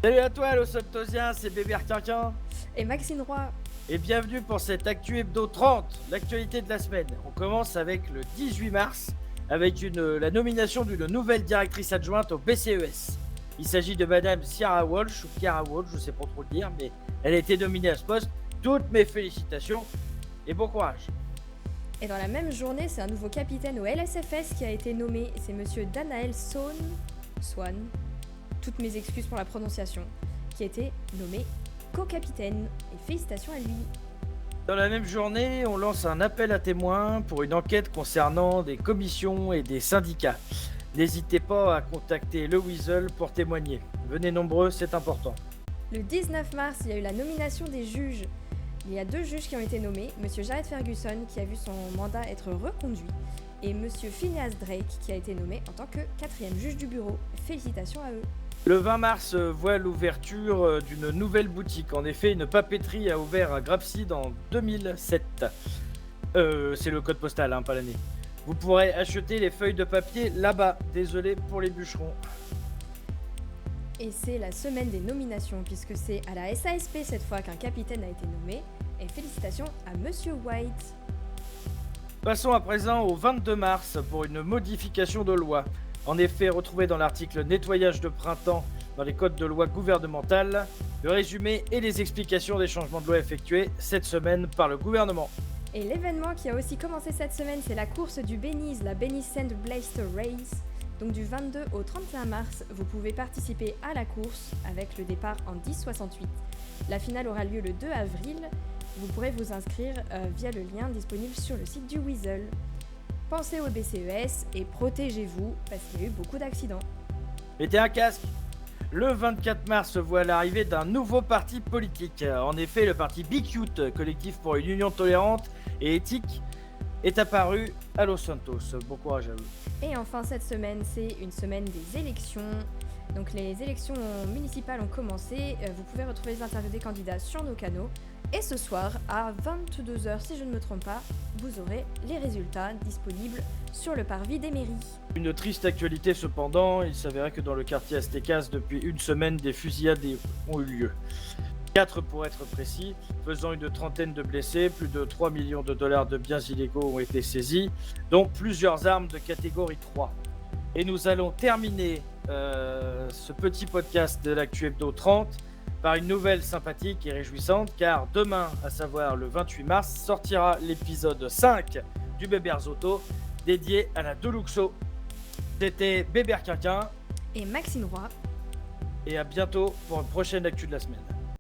Salut à toi, Los Optosiens, c'est Bébert Quinquin. Et Maxine Roy. Et bienvenue pour cette Actu Hebdo 30, l'actualité de la semaine. On commence avec le 18 mars, avec la nomination d'une nouvelle directrice adjointe au BCES. Il s'agit de Madame Ciara Walsh, ou Ciara Walsh, je ne sais pas trop le dire, mais elle a été nominée à ce poste. Toutes mes félicitations et bon courage. Et dans la même journée, c'est un nouveau capitaine au LSFS qui a été nommé. C'est monsieur Danael Swan, toutes mes excuses pour la prononciation, qui a été nommé co-capitaine. Et félicitations à lui. Dans la même journée, on lance un appel à témoins pour une enquête concernant des commissions et des syndicats. N'hésitez pas à contacter le Weasel pour témoigner. Venez nombreux, c'est important. Le 19 mars, il y a eu la nomination des juges. Il y a 2 juges qui ont été nommés, monsieur Jared Ferguson qui a vu son mandat être reconduit et monsieur Phineas Drake qui a été nommé en tant que 4e juge du bureau. Félicitations à eux. Le 20 mars voit l'ouverture d'une nouvelle boutique. En effet, une papeterie a ouvert à Grapside en 2007. C'est le code postal, pas l'année. Vous pourrez acheter les feuilles de papier là-bas. Désolé pour les bûcherons. Et c'est la semaine des nominations puisque c'est à la SASP cette fois qu'un capitaine a été nommé. Et félicitations à monsieur White. Passons à présent au 22 mars pour une modification de loi. En effet, retrouvez dans l'article nettoyage de printemps dans les codes de loi gouvernementales le résumé et les explications des changements de loi effectués cette semaine par le gouvernement. Et l'événement qui a aussi commencé cette semaine, c'est la course du Benize, la Benicent Blaster Race. Donc du 22 au 31 mars, vous pouvez participer à la course avec le départ en 10,68. La finale aura lieu le 2 avril. Vous pourrez vous inscrire via le lien disponible sur le site du Weasel. Pensez au BCES et protégez-vous parce qu'il y a eu beaucoup d'accidents. Mettez un casque. Le 24 mars voit l'arrivée d'un nouveau parti politique. En effet, le parti Be Cute, collectif pour une union tolérante et éthique, est apparu à Los Santos. Bon courage à vous. Et enfin, cette semaine, c'est une semaine des élections. Donc les élections municipales ont commencé. Vous pouvez retrouver les interviews des candidats sur nos canaux. Et ce soir, à 22h, si je ne me trompe pas, vous aurez les résultats disponibles sur le parvis des mairies. Une triste actualité cependant, il s'avérait que dans le quartier Aztecas, depuis une semaine, des fusillades ont eu lieu. 4 pour être précis, faisant une trentaine de blessés, plus de 3 millions de dollars de biens illégaux ont été saisis, dont plusieurs armes de catégorie 3. Et nous allons terminer ce petit podcast de l'Actu Hebdo 30 par une nouvelle sympathique et réjouissante, car demain, à savoir le 28 mars, sortira l'épisode 5 du Beberzotto, dédié à la Deluxo. C'était Bébert Quinquin et Maxine Roy. Et à bientôt pour une prochaine actu de la semaine.